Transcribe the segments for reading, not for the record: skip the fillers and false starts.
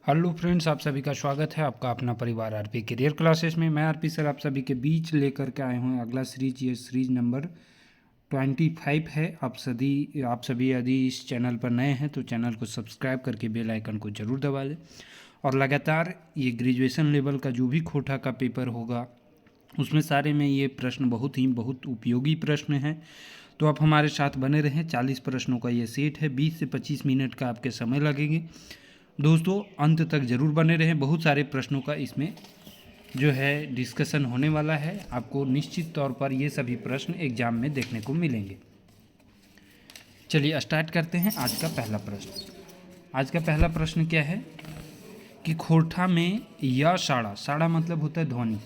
Hello friends, आप सभी का स्वागत है आपका अपना परिवार आरपी करियर क्लासेस में। मैं आरपी सर आप सभी के बीच लेकर के आए हुए हैं अगला सीरीज। ये सीरीज नंबर 25 है। आप सभी यदि इस चैनल पर नए हैं तो चैनल को सब्सक्राइब करके बेल आइकन को ज़रूर दबा लें। और लगातार ये ग्रेजुएशन लेवल का जो भी कोटा का पेपर होगा उसमें सारे में ये प्रश्न बहुत उपयोगी प्रश्न हैं। तो आप हमारे साथ बने रहें। 40 प्रश्नों का ये सेट है। 20 से 25 मिनट का आपके समय लगेंगे। दोस्तों अंत तक ज़रूर बने रहें। बहुत सारे प्रश्नों का इसमें जो है डिस्कशन होने वाला है। आपको निश्चित तौर पर ये सभी प्रश्न एग्जाम में देखने को मिलेंगे। चलिए स्टार्ट करते हैं आज का पहला प्रश्न। आज का पहला प्रश्न क्या है कि खोरठा में या साड़ा, साड़ा मतलब होता है ध्वनि,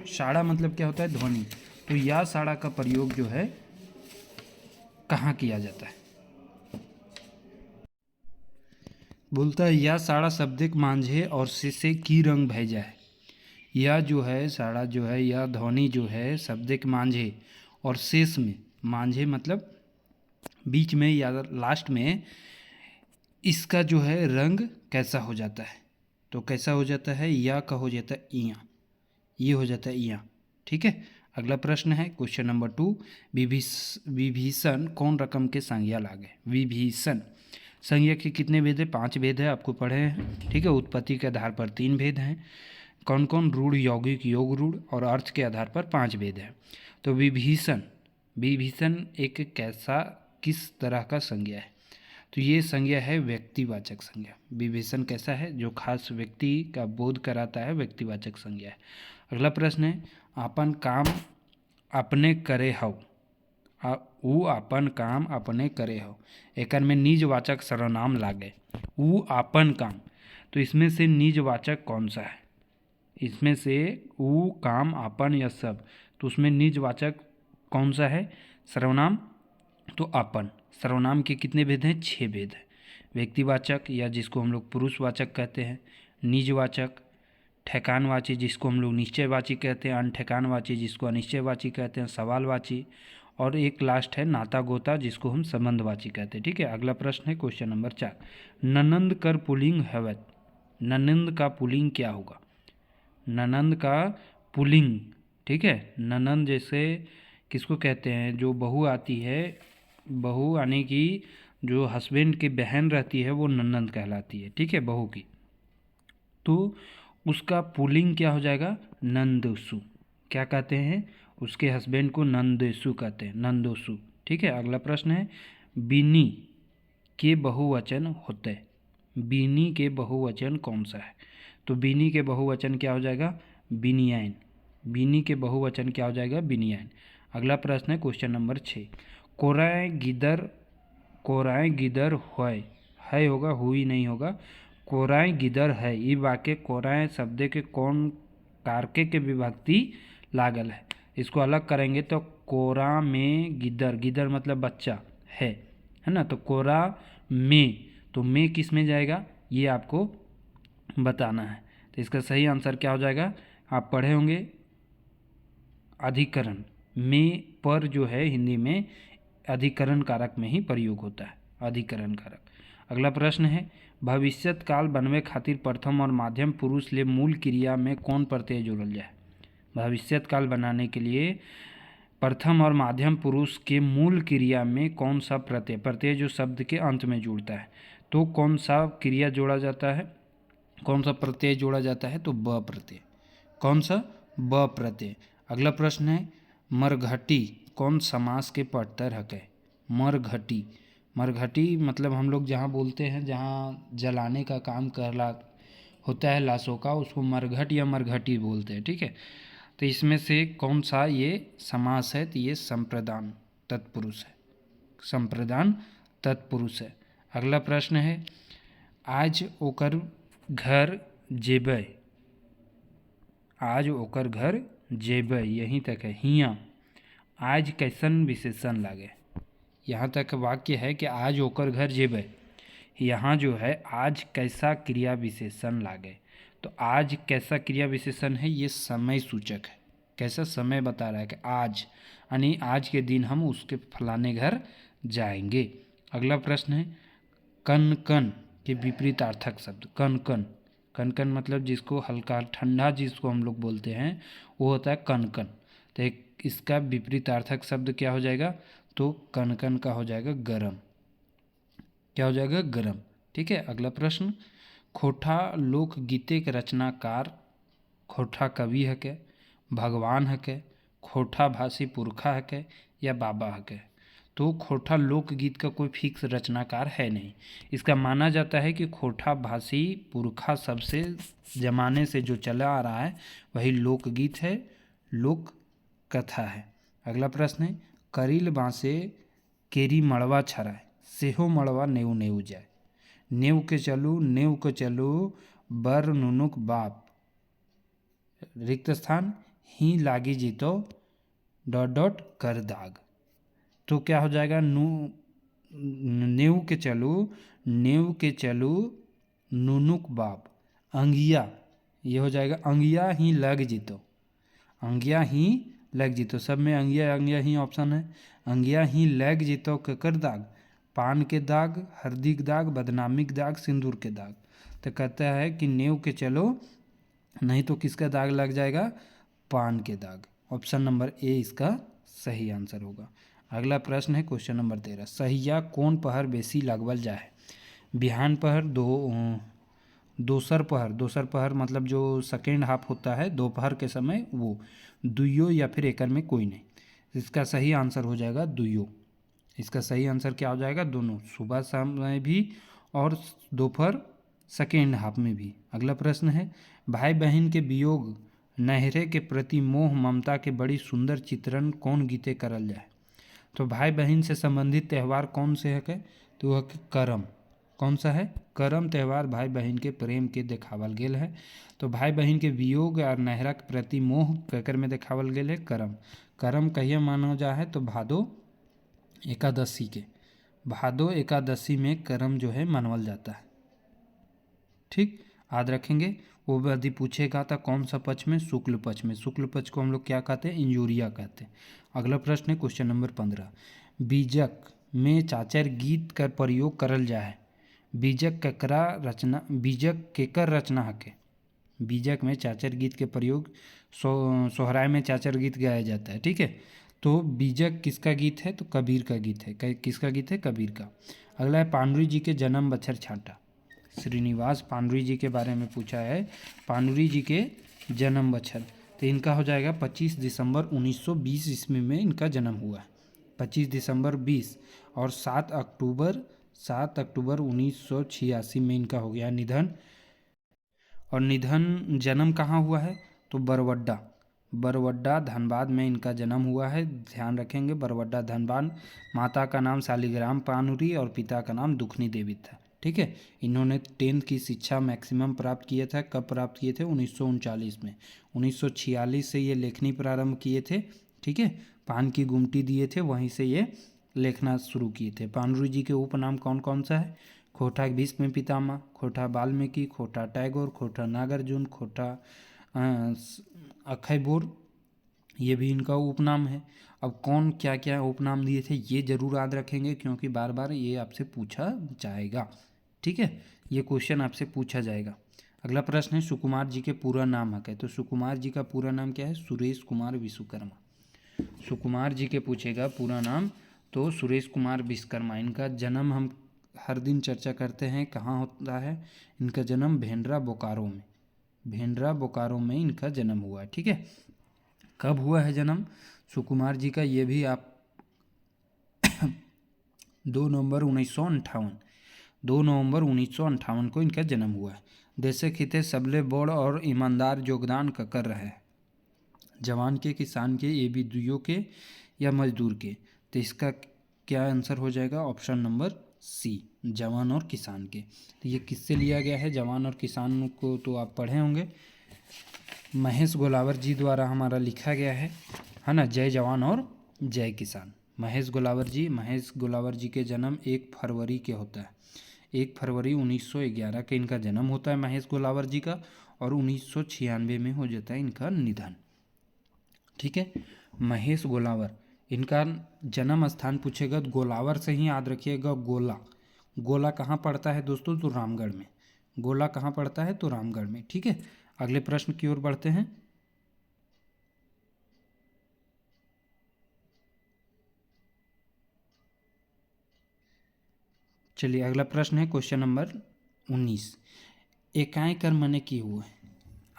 साड़ा मतलब क्या होता है ध्वनि, तो या साड़ा का प्रयोग जो है कहाँ किया जाता है। बोलता है या साड़ा शब्दिक मांझे और से की रंग भेजा है। यह जो है साड़ा जो है यह ध्वनि जो है शब्दिक मांझे और शेष में, मांझे मतलब बीच में या लास्ट में, इसका जो है रंग कैसा हो जाता है। तो कैसा हो जाता है, या का हो जाता है इया, ये हो जाता है इया। ठीक है। अगला प्रश्न है क्वेश्चन नंबर 2। विभीषण कौन रकम के संज्ञा लागे। विभीषण संज्ञा के कितने भेद है, 5 भेद है, आपको पढ़े हैं। ठीक है। उत्पत्ति के आधार पर 3 भेद हैं। कौन कौन, रूढ़, यौगिक, योग रूढ़, और अर्थ के आधार पर 5 भेद हैं। तो विभीषण, विभीषण एक कैसा, किस तरह का संज्ञा है, तो ये संज्ञा है व्यक्तिवाचक संज्ञा। विभीषण कैसा है, जो खास व्यक्ति का बोध कराता है, व्यक्तिवाचक संज्ञा है। अगला प्रश्न है आपन काम अपने करे हव। ऊ आपन काम अपने करे हो, एकर में निजवाचक सर्वनाम लागे। ऊ आपन काम, तो इसमें से निजवाचक कौन सा है, इसमें से ऊ, काम, आपन या सब, तो उसमें निजवाचक कौन सा है, सर्वनाम, तो आपन। सर्वनाम के कितने भेद हैं, 6 भेद हैं। व्यक्तिवाचक या जिसको हम लोग पुरुषवाचक कहते हैं, निजवाचक, ठेकानवाची जिसको हम लोग निश्चयवाची कहते हैं, अनठेकानवाची जिसको अनिश्चयवाची कहते हैं, सवालवाची, और एक लास्ट है नाता गोता जिसको हम संबंधवाची कहते हैं। ठीक है। अगला प्रश्न है क्वेश्चन नंबर 4। ननंद कर पुलिंग हवत। ननंद का पुलिंग क्या होगा, ननंद का पुलिंग। ठीक है। ननंद जैसे किसको कहते हैं, जो बहू आती है, बहू यानी कि जो हस्बैंड की बहन रहती है वो ननंद कहलाती है। ठीक है, बहू की। तो उसका पुलिंग क्या हो जाएगा, नंदसु। क्या कहते हैं, उसके हस्बैंड को नंदसु कहते हैं, नंदोसु। ठीक है। अगला प्रश्न है बीनी के बहुवचन होते। बीनी के बहुवचन कौन सा है, तो बीनी के बहुवचन क्या हो जाएगा, बिनियान। बीनी के बहुवचन क्या हो जाएगा, बिनियान। अगला प्रश्न है क्वेश्चन नंबर 6। कोराए गिदर, कोराए गिदर होय, है होगा, हुई नहीं होगा। कोराए गिदर है, ये वाक्य कोराए शब्द के कौन कारके के विभक्ति लागल है। इसको अलग करेंगे तो कोरा में गिदर, गिदर मतलब बच्चा है ना, तो कोरा में, तो में किस में जाएगा ये आपको बताना है। तो इसका सही आंसर क्या हो जाएगा, आप पढ़े होंगे अधिकरण में, पर जो है हिंदी में अधिकरण कारक में ही प्रयोग होता है, अधिकरण कारक। अगला प्रश्न है भविष्यत काल बनवे खातिर प्रथम और माध्यम पुरुष ले मूल क्रिया में कौन प्रत्यय जोड़ल जाए। भविष्यत काल बनाने के लिए प्रथम और माध्यम पुरुष के मूल क्रिया में कौन सा प्रत्यय, प्रत्यय जो शब्द के अंत में जुड़ता है, तो कौन सा क्रिया जोड़ा जाता है, कौन सा प्रत्यय जोड़ा जाता है, तो ब प्रत्यय। कौन सा, ब प्रत्यय। अगला प्रश्न है मरघटी कौन समास के पठतर हकै। मरघटी, मरघटी मतलब हम लोग जहाँ बोलते हैं, जहाँ जलाने का काम करला होता है लाशों का, उसको मरघट या मरघटी बोलते हैं। ठीक है। तो इसमें से कौन सा ये समास है, तो ये संप्रदान तत्पुरुष है, संप्रदान तत्पुरुष है। अगला प्रश्न है आज ओकर घर जेबै। आज ओकर घर जेबै, यहीं तक है। हियाँ आज कैसन विशेषण लागे, यहाँ तक वाक्य है कि आज ओकर घर जेबै, यहाँ जो है आज कैसा क्रिया विशेषण लागे, तो आज कैसा क्रिया विशेषण है, ये समय सूचक है। कैसा, समय बता रहा है कि आज, यानी आज के दिन हम उसके फलाने घर जाएंगे। अगला प्रश्न है कन कन के विपरीतार्थक शब्द। कन कन कनकन मतलब जिसको हल्का ठंडा जिसको हम लोग बोलते हैं वो होता है कनकन। तो एक इसका विपरीतार्थक शब्द क्या हो जाएगा, तो कनकन का हो जाएगा गरम। क्या हो जाएगा, गरम। ठीक है, अगला प्रश्न, खोठा लोकगीते के रचनाकार खोठा कवि है के, भगवान है के, खोठा भाषी पुरखा है के, या बाबा है के। तो खोठा लोकगीत का कोई फिक्स रचनाकार है नहीं। इसका माना जाता है कि खोठा भाषी पुरखा सबसे जमाने से जो चला आ रहा है वही लोकगीत है, लोक कथा है। अगला प्रश्न है, करील बाँसे केरी मड़वा छराय, सेहो मड़वा नेउ नेउ जाय, नेउ के चलू बर नुनुक बाप, रिक्त स्थान ही लागी जीतो डॉट डॉट कर दाग। तो क्या हो जाएगा, नेउ के चलू नुनुक बाप, अंगिया, ये हो जाएगा अंगिया ही लग जीतो, अंगिया ही लग जीतो, सब में अंगिया ही ऑप्शन है। अंगिया ही लग जीतो केकर दाग, पान के दाग, हरदी के दाग, बदनामी के दाग, सिंदूर के दाग। तो कहता है कि नेव के चलो, नहीं तो किसका दाग लग जाएगा, पान के दाग। ऑप्शन नंबर ए इसका सही आंसर होगा। अगला प्रश्न है क्वेश्चन नंबर 13, सहिया कौन पहर बेसी लगवल जाए, बिहान पहर, दोसर पहर मतलब जो सेकेंड हाफ होता है दोपहर के समय वो, दुइयो या फिर एकर में कोई नहीं। इसका सही आंसर हो जाएगा दुइयो। इसका सही आंसर क्या हो जाएगा, दोनों, सुबह समय भी और दोपहर सेकेंड हाफ में भी। अगला प्रश्न है, भाई बहन के वियोग नहरे के प्रति मोह ममता के बड़ी सुंदर चित्रण कौन गीते करल जाए। तो भाई बहन से संबंधित त्यौहार कौन से है, तो वह करम। कौन सा है, करम त्यौहार भाई बहन के प्रेम के देखावल गेल है। तो भाई बहन के वियोग और नहरा के प्रति मोह केकर में देखावल गेल है, करम। करम कहिए मानो जा है, तो भादो एकादशी के, भादो एकादशी में करम जो है मनावल जाता है। ठीक, याद रखेंगे। वो यदि पूछेगा था कौन सा पक्ष में, शुक्ल पक्ष में। शुक्ल पक्ष को हम लोग क्या कहते हैं, इंजुरिया कहते हैं। अगला प्रश्न है क्वेश्चन नंबर 15, बीजक में चाचर गीत कर प्रयोग करल जाए, बीजक केकर रचना हके। बीजक में चाचर गीत के प्रयोग सोहराय में चाचर गीत गाया जाता है। ठीक है, तो बीजक किसका गीत है, तो कबीर का गीत है। किसका गीत है, कबीर का। अगला है पांडुरी जी के जन्म बछर छाटा, श्रीनिवास पांडुरी जी के बारे में पूछा है, पांडुरी जी के जन्म बछर। तो इनका हो जाएगा 25 दिसंबर 1920 ईस्वी में इनका जन्म हुआ है, 25 दिसंबर 20, और 7 अक्टूबर 1986 में इनका हो गया निधन। और निधन जन्म कहाँ हुआ है, तो बरवड्डा धनबाद में इनका जन्म हुआ है। ध्यान रखेंगे, बरवड्डा धनबाद। माता का नाम शालिग्राम पानुरी और पिता का नाम दुखनी देवी था। ठीक है, इन्होंने 10th की शिक्षा मैक्सिमम प्राप्त किया था। कब प्राप्त किए थे, 1939 में। 1946 से ये लेखनी प्रारंभ किए थे। ठीक है, पान की गुमटी दिए थे, वहीं से ये लिखना शुरू किए थे। पानुरी जी के उपनाम कौन कौन सा है, खोठा भीष्म पितामह, खोठा वाल्मीकि, खोठा टैगोर, खोठा नागार्जुन, खोठा अक्षय बोर, ये भी इनका उपनाम है। अब कौन क्या क्या उपनाम दिए थे ये जरूर याद रखेंगे, क्योंकि बार बार ये आपसे पूछा जाएगा। ठीक है, ये क्वेश्चन आपसे पूछा जाएगा। अगला प्रश्न है, सुकुमार जी के पूरा नाम है, तो सुकुमार जी का पूरा नाम क्या है, सुरेश कुमार विश्वकर्मा। सुकुमार जी के पूछेगा पूरा नाम, तो सुरेश कुमार विश्वकर्मा। इनका जन्म हम हर दिन चर्चा करते हैं, कहाँ होता है इनका जन्म, भेंड्रा बोकारो में इनका जन्म हुआ है। ठीक है, कब हुआ है जन्म सुकुमार जी का, ये भी आप 2 नवंबर 1958 को इनका जन्म हुआ है। देश हिते सबले बड़ और ईमानदार योगदान कर रहे हैं, जवान के, किसान के, ये भी दुइयों के या मजदूर के। तो इसका क्या आंसर हो जाएगा, ऑप्शन नंबर सी, जवान और किसान के। तो ये किससे लिया गया है, जवान और किसान को तो आप पढ़े होंगे, महेश गोलावर जी द्वारा हमारा लिखा गया है ना, जय जवान और जय किसान। महेश गोलावर जी के जन्म 1 फरवरी के होता है, 1 फरवरी 1911 के इनका जन्म होता है महेश गोलावर जी का, और 1996 में हो जाता है इनका निधन। ठीक है, महेश गोलावर, इनका जन्म स्थान पूछेगा तो गोलावर से ही याद रखिएगा। गोला कहाँ पड़ता है दोस्तों, तो रामगढ़ में। गोला कहाँ पड़ता है? तो रामगढ़ में। ठीक है, अगले प्रश्न की ओर बढ़ते हैं। चलिए अगला प्रश्न है क्वेश्चन नंबर 19। एकाएँ कर मने की हुए।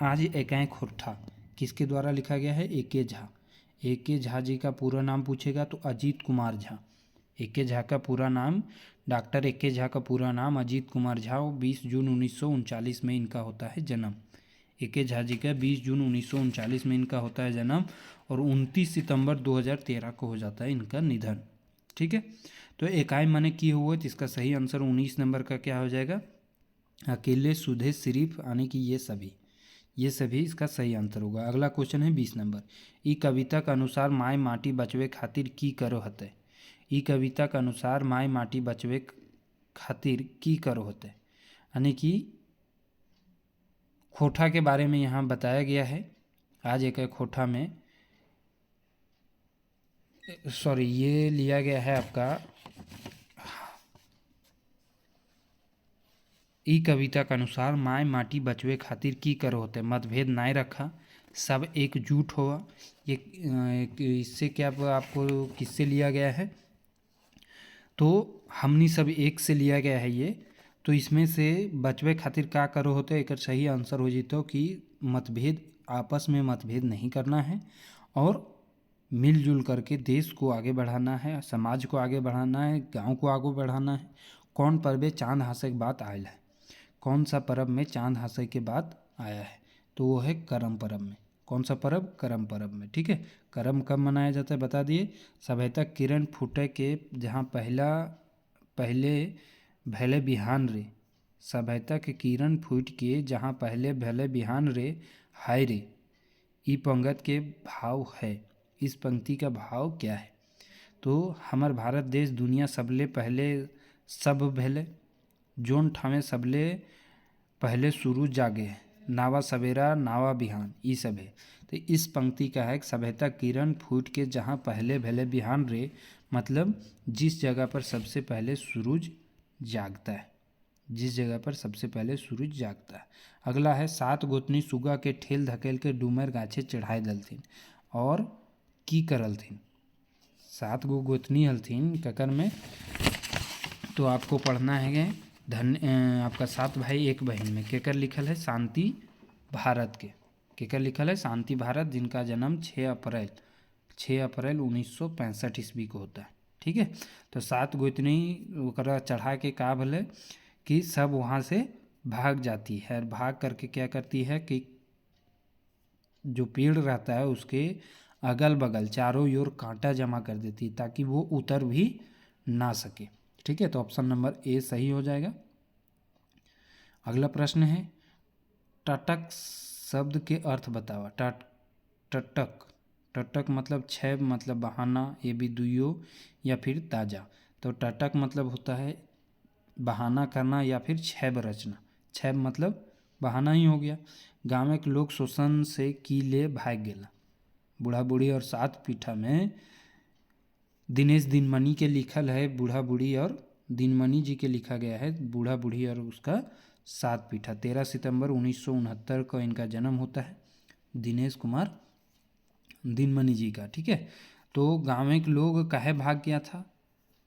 आज एकाएँ खुरठा किसके द्वारा लिखा गया है? ए.के. झा। ए.के. झा जी का पूरा नाम पूछेगा तो अजीत कुमार झा। ए.के. झा का पूरा नाम, डॉक्टर ए.के. झा का पूरा नाम अजीत कुमार झा। 20 जून 1939 में इनका होता है जन्म। ए.के. झा जी का 20 जून 1939 में इनका होता है जन्म और 29 सितंबर 2013 को हो जाता है इनका निधन। ठीक है, तो एकाएँ मने किए हुए, तो इसका सही आंसर 19 नंबर का क्या हो जाएगा? अकेले, सुधे, सिर्फ, यानी कि ये सभी इसका सही आंसर होगा। अगला क्वेश्चन है 20 नंबर। ई कविता के अनुसार माय माटी बचवे खातिर की करो हते। ई कविता के अनुसार माय माटी बचवे खातिर की करो हते, यानी कि खोटा के बारे में यहाँ बताया गया है। आज एक खोटा में ये लिया गया है आपका ई कविता के अनुसार माय माटी बचवे खातिर की करो होते, मतभेद नाय रखा, सब एकजुट हुआ। ये इससे क्या आपको किससे लिया गया है? तो हमनी सब एक से लिया गया है ये। तो इसमें से बचवे खातिर का करो होते, एक सही आंसर हो जीतो कि मतभेद, आपस में मतभेद नहीं करना है और मिलजुल करके देश को आगे बढ़ाना है, समाज को आगे बढ़ाना है, गांव को आगे बढ़ाना है। कौन पर्वे चांद हंसे के बात आयल है? कौन सा पर्व में चांद हंसे के बाद आया है? तो वो है करम पर्व में। कौन सा पर्व? करम पर्व में। ठीक है, करम कब मनाया जाता है बता दिए। सभ्यता किरण फूटे के जहाँ पहले भले बिहान रे, सभ्यता के किरण फूट के जहाँ पहले भले बिहान रे, हाय रे। ई पंगत के भाव है। इस पंक्ति का भाव क्या है? तो हमार भारत देश दुनिया सबले पहले सब भले, जोन ठामे सबले पहले सूरज जागे, नावा सवेरा नावा बिहान, ई सब है। तो इस पंक्ति का है सभ्यता किरण फूट के जहाँ पहले भले बिहान रे, मतलब जिस जगह पर सबसे पहले सूरज जागता है, जिस जगह पर सबसे पहले सूरज जागता है। अगला है 7 गोतनी सुगा के ठेल धकेल के डूमर गाछे चढ़ाए दलथिन और की करलथिन। 7 गो गोतनी हलथिन ककर में, तो आपको पढ़ना है आपका 7 भाई 1 बहन में। केकर लिखल है? शांति भारत के। केकर लिखल है? शांति भारत, जिनका जन्म 6 अप्रैल 1965 ईस्वी को होता है। ठीक है, तो 7 गोतनी ओकरा चढ़ा के का भले कि सब वहाँ से भाग जाती है और भाग करके क्या करती है कि जो पेड़ रहता है उसके अगल बगल चारों ओर कांटा जमा कर देती है ताकि वो उतर भी ना सके। ठीक है, तो ऑप्शन नंबर ए सही हो जाएगा। अगला प्रश्न है टटक शब्द के अर्थ बतावा। टटक, टटक मतलब क्षय, मतलब बहाना, ये भी दुइयो या फिर ताजा। तो टटक मतलब होता है बहाना करना या फिर छैब रचना। छैब मतलब बहाना ही हो गया। गाँव के लोग शोषण से की ले भाग गेला। बूढ़ा बूढ़ी और 7 पीठा में दिनेश दिनमणि के लिखल है। बूढ़ा बूढ़ी और दिनमणि जी के लिखा गया है बूढ़ा बूढ़ी और उसका 7 पीठा। 13 सितंबर 1969 को इनका जन्म होता है, दिनेश कुमार दिनमणि जी का। ठीक है, तो गाँव के लोग काहे भाग गया था?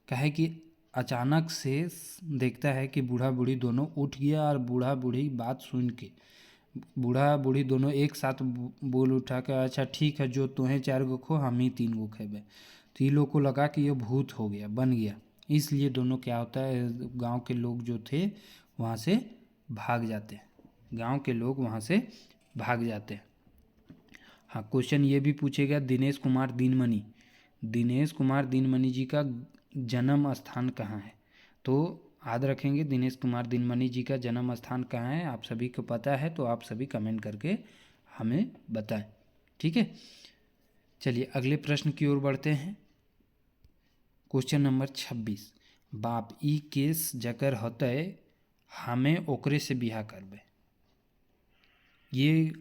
काहे कि अचानक से देखता है कि बूढ़ा बूढ़ी दोनों उठ गया और बूढ़ा बूढ़ी बात सुन के बूढ़ा बूढ़ी दोनों एक साथ बोल उठा कि अच्छा ठीक है, जो तुम्हें 4 गो खो हम ही 3 गो खेबे। तो ये लोग को लगा कि ये भूत हो गया, बन गया, इसलिए दोनों क्या होता है, गांव के लोग जो थे वहाँ से भाग जाते हैं। गांव के लोग वहाँ से भाग जाते हैं। हाँ, क्वेश्चन ये भी पूछेगा दिनेश कुमार दिनमणि जी का जन्म स्थान कहाँ है? तो याद रखेंगे दिनेश कुमार दिनमणि जी का जन्म स्थान कहाँ है, आप सभी को पता है तो आप सभी कमेंट करके हमें बताएं। ठीक है, चलिए अगले प्रश्न की ओर बढ़ते हैं। Question number 26। बाप ई केस जकर होते हमें ओकरे से बिहा करबे, ये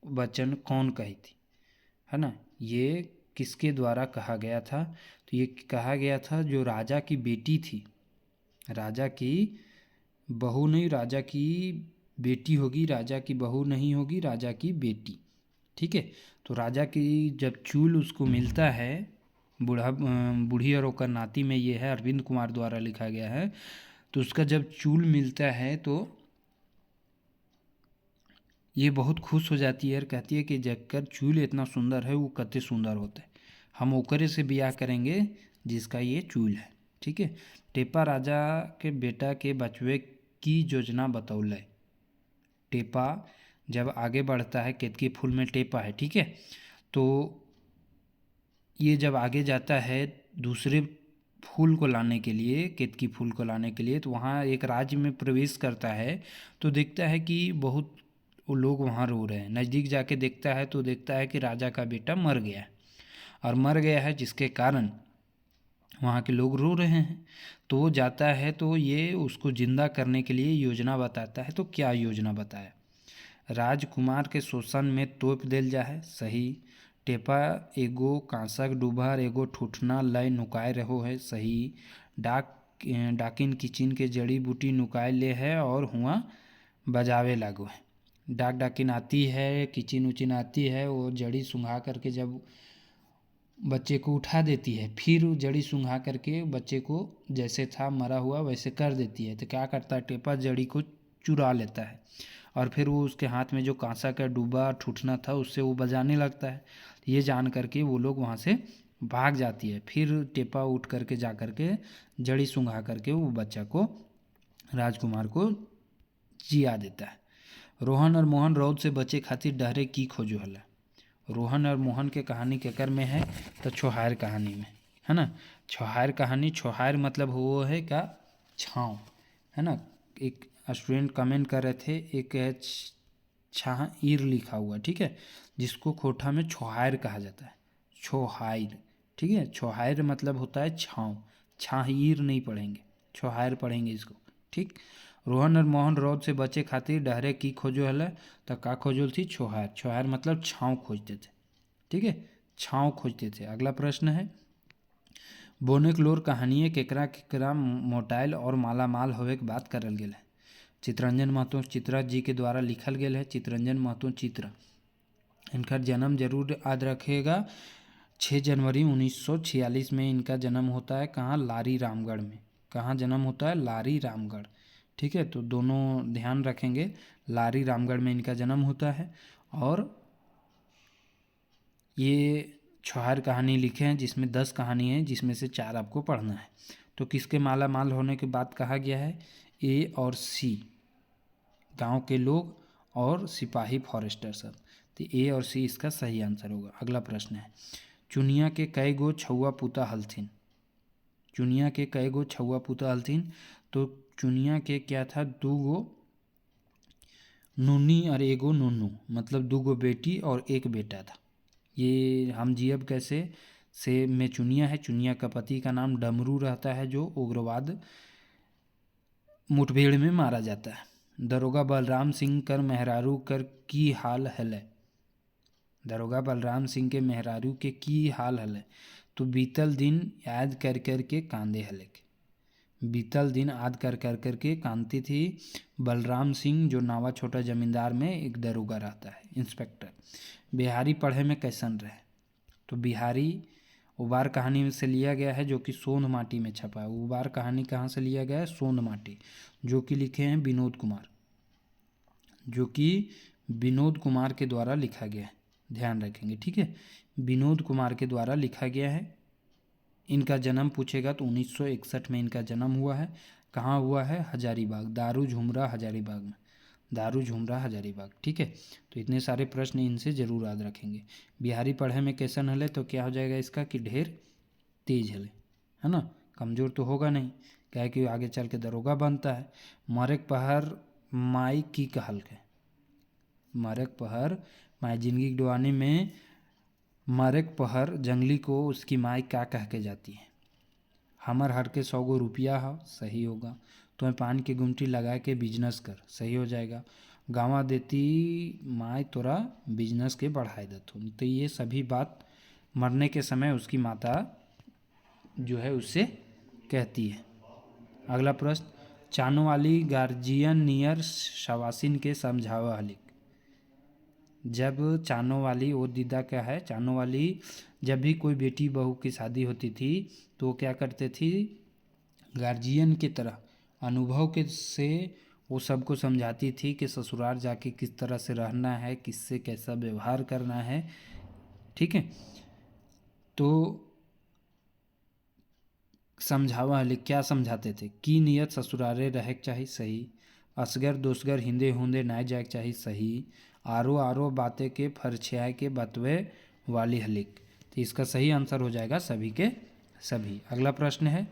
वचन कौन कही थी, है ना? ये किसके द्वारा कहा गया था? तो ये कहा गया था जो राजा की बेटी थी, राजा की बहू नहीं, राजा की बेटी होगी, राजा की बहू नहीं होगी, राजा की बेटी। ठीक है, तो राजा की जब चूल उसको मिलता है, बूढ़ी और ओकर नाती में ये है, अरविंद कुमार द्वारा लिखा गया है। तो उसका जब चूल मिलता है तो ये बहुत खुश हो जाती है और कहती है कि जकर चूल इतना सुंदर है वो कते सुंदर होते, हम ओकरे से ब्याह करेंगे जिसका ये चूल है। ठीक है, टेपा राजा के बेटा के बचवे की योजना बतौले। टेपा जब आगे बढ़ता है, केतकी फूल में टेपा है, ठीक है, तो ये जब आगे जाता है दूसरे फूल को लाने के लिए, केतकी फूल को लाने के लिए, तो वहाँ एक राज्य में प्रवेश करता है तो देखता है कि बहुत वो लोग वहाँ रो रहे हैं। नज़दीक जाके देखता है तो देखता है कि राजा का बेटा मर गया है, और मर गया है जिसके कारण वहाँ के लोग रो रहे हैं। तो वो जाता है तो ये उसको जिंदा करने के लिए योजना बताता है। तो क्या योजना बताया? राजकुमार के शोषण में तोप देल जा है, सही। टेपा एगो कांसक डूबर एगो ठुठना लय नुकाय रहो है, सही। डाकिन किचिन के जड़ी बूटी नुकाय ले है और हुआ बजावे लागो है। डाकिन आती है, किचिन उचिन आती है, वो जड़ी सूंघा करके जब बच्चे को उठा देती है, फिर जड़ी सूंघा करके बच्चे को जैसे था मरा हुआ वैसे कर देती है। तो क्या करता है, टेपा जड़ी को चुरा लेता है और फिर वो उसके हाथ में जो कांसा का डूबा ठुठना था उससे वो बजाने लगता है। ये जान करके वो लोग वहाँ से भाग जाती है। फिर टेपा उठ करके जा करके जड़ी सूंघा करके वो बच्चा को, राजकुमार को जिया देता है। रोहन और मोहन रौद से बचे खातिर डहरे की खोजो हला। रोहन और मोहन के कहानी केकर में है? तो छोहार कहानी में है ना। छोहार कहानी, छोहार मतलब वो है क्या, छाँव, है ना। एक स्टूडेंट कमेंट कर रहे थे, एक है छाह ईर लिखा हुआ, ठीक है, जिसको खोटा में छोहार कहा जाता है, छोहार। ठीक है, छोहार मतलब होता है छाँव, छाहीर नहीं पढ़ेंगे, छोहार पढ़ेंगे इसको। ठीक। रोहन और मोहन रौद से बचे खातिर डहरे की खोजो हल, तो का खोजल थी, छोहार। छोहार मतलब छाँव खोजते थे। ठीक है, छाँव खोजते थे। अगला प्रश्न है, बोनेकलोर कहानिए केकरा केकरा मोटाइल और माला माल होवे के बात करल गेल है? चित्रंजन महतो चित्रा जी के द्वारा लिखल गेल है। चित्रंजन महतो चित्रा, इनका जन्म जरूर याद रखिएगा, 6 जनवरी 1946 में इनका जन्म होता है। कहाँ? लारी रामगढ़ में। कहाँ जन्म होता है? लारी रामगढ़। ठीक है, तो दोनों ध्यान रखेंगे, लारी रामगढ़ में इनका जन्म होता है। और ये छोहार कहानी लिखे हैं जिसमें 10 कहानी है, जिसमें से 4 आपको पढ़ना है। तो किसके माला माल होने के बाद कहा गया है? ए और सी, गांव के लोग और सिपाही फॉरेस्टर सब। तो ए और सी इसका सही आंसर होगा। अगला प्रश्न है, चुनिया के कई गो छुआ पुता हलथिन? चुनिया के कई गो छुआ पुता हलथिन? तो चुनिया के क्या था, 2 गो नूनी और एगो नूनू, मतलब 2 गो बेटी और 1 बेटा था। ये हम जियब कैसे से में चुनिया है। चुनिया का पति का नाम डमरू रहता है, जो उग्रवाद मुठभेड़ में मारा जाता है। दरोगा बलराम सिंह कर मेहरारू कर की हाल हलै? दरोगा बलराम सिंह के मेहरारू के की हाल हलै? तो बीतल दिन याद कर कर के कांदे हलक। बीतल दिन याद कर कर कर के कांदती थी बलराम सिंह, जो नावा छोटा जमींदार में एक दरोगा रहता है, इंस्पेक्टर। बिहारी पढ़े में कैसन रहे? तो बिहारी उबार कहानी में से लिया गया है, जो कि सोंध माटी में छपा है। उबार कहानी कहाँ से लिया गया है? सोंध माटी, जो कि लिखे हैं विनोद कुमार, जो कि विनोद कुमार के द्वारा लिखा गया है, ध्यान रखेंगे। ठीक है, विनोद कुमार के द्वारा लिखा गया है। इनका जन्म पूछेगा तो 1961 में इनका जन्म हुआ है। कहाँ हुआ है? हजारीबाग, दारू झुमरा हजारीबाग में, दारू झुमरा हजारीबाग। ठीक है, तो इतने सारे प्रश्न इनसे जरूर याद रखेंगे। बिहारी पढ़े में कैसन हले? तो क्या हो जाएगा इसका कि ढेर तेज हले, है ना, कमज़ोर तो होगा नहीं, क्या है कि आगे चल के दरोगा बनता है। मरक पहर माई की कहल के? मरक पहर माई, जिंदगी की डुआनी में मरक पहर जंगली को उसकी माई क्या कह के जाती है? हमर हर के 100 गो रुपया है, सही होगा। तुम्हें पान की गुमटी लगा के बिजनेस कर, सही हो जाएगा। गाँवा देती माँ तोरा बिजनेस के बढ़ाए देतुन। तो ये सभी बात मरने के समय उसकी माता जो है उससे कहती है। अगला प्रश्न, चानवाली गार्जियन नियर शवासिन के समझावा हलिक। जब चानोवाली, वो दीदा क्या है, चानोवाली जब भी कोई बेटी बहू की शादी होती थी तो वो क्या करते थी, गार्जियन की तरह अनुभव के से वो सबको समझाती थी कि ससुराल जाके किस तरह से रहना है, किससे कैसा व्यवहार करना है। ठीक है, तो समझावा हले क्या समझाते थे की नियत ससुरारे रहे चाहिए सही, असगर दोसगर हिंदे हुंदे ना जाए चाहिए सही, आरो आरो बातें के फरछियाए के बतवे वाली हलिक। तो इसका सही आंसर हो जाएगा सभी के सभी। अगला प्रश्न है,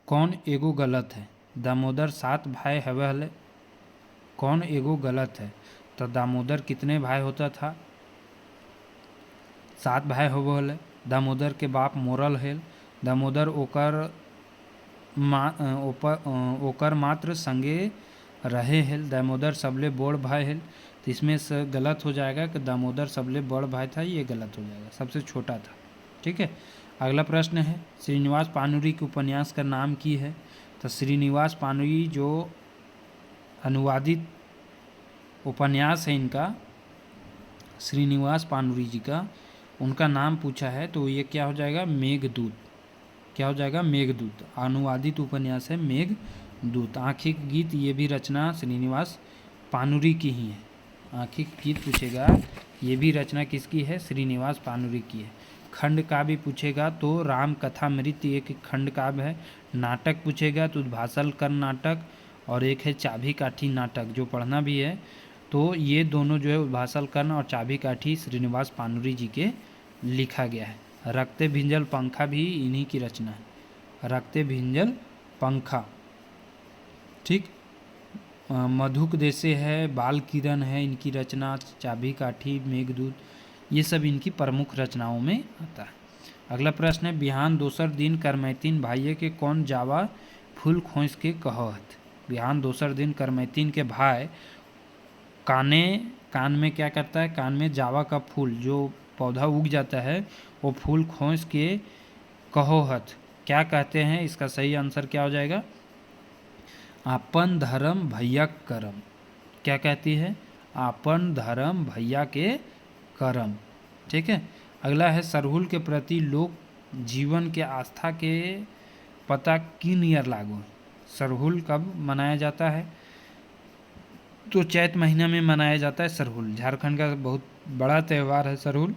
कौन एगो गलत है, दामोदर 7 भाई हवे हले। कौन एगो गलत है, तो दामोदर कितने भाई होता था, 7 भाई होवे हले। दामोदर के बाप मोरल हेल, दामोदर ओकर मात्र संगे रहे हेल, दामोदर सबले बड़ भाई हेल। तो इसमें से गलत हो जाएगा कि दामोदर सबले बड़ भाई था, ये गलत हो जाएगा, सबसे छोटा था। ठीक है, अगला प्रश्न है, श्रीनिवास पानुरी के उपन्यास का नाम की है। तो श्रीनिवास पानुरी जो अनुवादित उपन्यास है इनका, श्रीनिवास पानुरी जी का, उनका नाम पूछा है तो ये क्या हो जाएगा, मेघदूत। क्या हो जाएगा, मेघदूत। अनुवादित उपन्यास है मेघदूत। आँखी के गीत, ये भी रचना श्रीनिवास पानुरी की ही है। आँखी के गीत पूछेगा, ये भी रचना किसकी है, श्रीनिवास पानुरी की है। खंड काव्य पूछेगा तो राम कथामृत एक खंड काव्य है। नाटक पूछेगा तो उद्भासल कर नाटक, और एक है चाबी काठी नाटक, जो पढ़ना भी है। तो ये दोनों जो है उद्भासल कर्ण और चाबी काठी श्रीनिवास पानुरी जी के लिखा गया है। रखते भिंजल पंखा भी इन्हीं की रचना है, रखते भिंजल पंखा। ठीक, मधुक देसे है, बाल किरण है इनकी रचना, चाबी काठी, मेघदूत, ये सब इनकी प्रमुख रचनाओं में आता है। अगला प्रश्न है, बिहान दोसर दिन करमैतीन भाइये के कौन जावा फूल खोस के कहत। बिहान दोसर दिन करमैतीन के भाई कान में क्या करता है, कान में जावा का फूल जो पौधा उग जाता है वो फूल खोस के कहोहत, क्या कहते हैं। इसका सही आंसर क्या हो जाएगा, आपन धर्म भैया करम। क्या कहती है, आपन धर्म भैया के करम। ठीक है, अगला है, सरहुल के प्रति लोक जीवन के आस्था के पता की नियर लागू है। सरहुल कब मनाया जाता है, तो चैत महीना में मनाया जाता है सरहुल। झारखंड का बहुत बड़ा त्यौहार है सरहुल,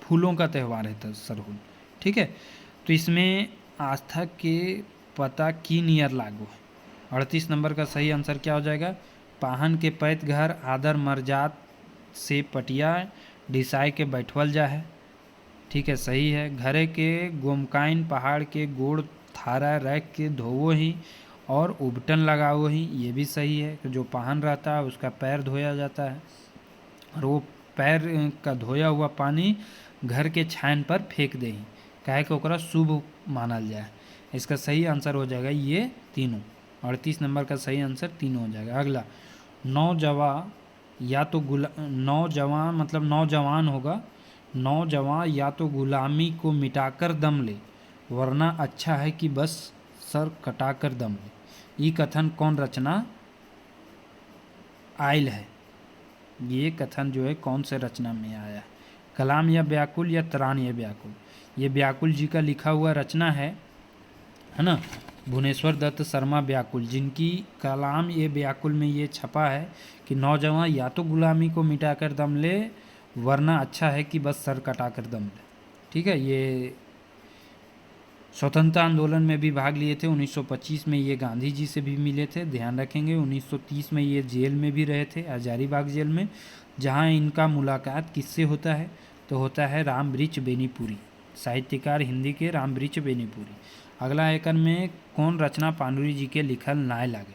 फूलों का त्यौहार है सरहुल। ठीक है, तो इसमें आस्था के पता की नियर लागू है। 38 नंबर का सही आंसर क्या हो जाएगा, पाहन के पैत घर आदर मर्जात से पटिया डिसाई के बैठवल जा है। ठीक है, सही है। घरे के गोमकाइन पहाड़ के गोड़ थारा रख के धोवो ही और उबटन लगाओ ही, ये भी सही है। जो पाहन रहता है उसका पैर धोया जाता है, और वो पैर का धोया हुआ पानी घर के छान पर फेंक दे, काहे कि ओकरा शुभ मानल जाए। इसका सही आंसर हो जाएगा ये तीनों। 38 नंबर का सही आंसर तीनों हो जाएगा। अगला, नौजवान या तो नौजवान मतलब नौजवान होगा, नौजवान या तो गुलामी को मिटाकर दम ले, वरना अच्छा है कि बस सर कटाकर दम ले। ये कथन कौन रचना आयल है, ये कथन जो है कौन से रचना में आया है, कलाम या व्याकुल या तरान या व्याकुल। ये व्याकुल जी का लिखा हुआ रचना है ना, भुवनेश्वर दत्त शर्मा व्याकुल, जिनकी कलाम ये व्याकुल में ये छपा है कि नौजवान या तो गुलामी को मिटाकर दम ले, वरना अच्छा है कि बस सर कटाकर दम ले। ठीक है, ये स्वतंत्रता आंदोलन में भी भाग लिए थे। 1925 में ये गांधी जी से भी मिले थे, ध्यान रखेंगे। 1930 में ये जेल में भी रहे थे, हजारीबाग जेल में, जहां इनका मुलाकात किससे होता है, तो होता है रामवृक्ष बेनीपुरी, साहित्यकार हिंदी के रामवृक्ष बेनीपुरी। अगला एकन में कौन रचना पानुरी जी के लिखल नाय लागे।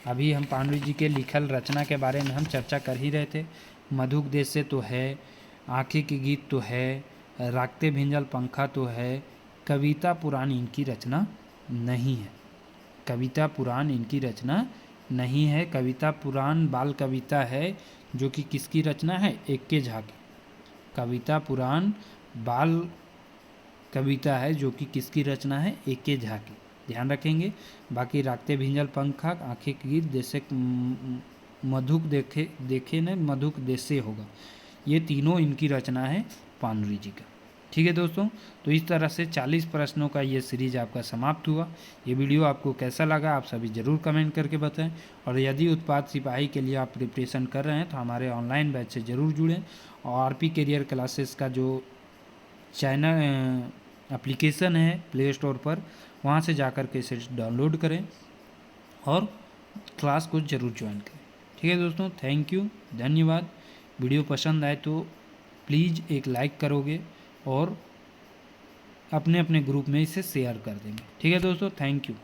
अभी हम पानुरी जी के लिखल रचना के बारे में हम चर्चा कर ही रहे थे। मधुक देश से तो है, आँखें के गीत तो है, रागते भिंजल पंखा तो है, कविता पुराण इनकी रचना नहीं है। कविता पुराण इनकी रचना नहीं है। कविता पुराण बाल कविता है जो कि किसकी रचना है, एके झा की। कविता पुराण बाल कविता है जो कि किसकी रचना है, एके झा की। ध्यान रखेंगे। बाकी रागते भिंजल पंखा आंखें की गीत देसे मधुक देखे देखे न मधुक देसे होगा, ये तीनों इनकी रचना है पाणिनि जी का। ठीक है दोस्तों, तो इस तरह से 40 प्रश्नों का ये सीरीज आपका समाप्त हुआ। ये वीडियो आपको कैसा लगा आप सभी ज़रूर कमेंट करके बताएं। और यदि उत्पाद सिपाही के लिए आप प्रिपरेशन कर रहे हैं तो हमारे ऑनलाइन बैच से ज़रूर जुड़ें। और आरपी करियर क्लासेस का जो चैनल एप्लीकेशन है प्ले स्टोर पर, वहाँ से जाकर के इसे डाउनलोड करें और क्लास को ज़रूर ज्वाइन करें। ठीक है दोस्तों, थैंक यू, धन्यवाद। वीडियो पसंद आए तो प्लीज़ एक लाइक करोगे और अपने अपने ग्रुप में इसे शेयर कर देंगे। ठीक है दोस्तों, थैंक यू।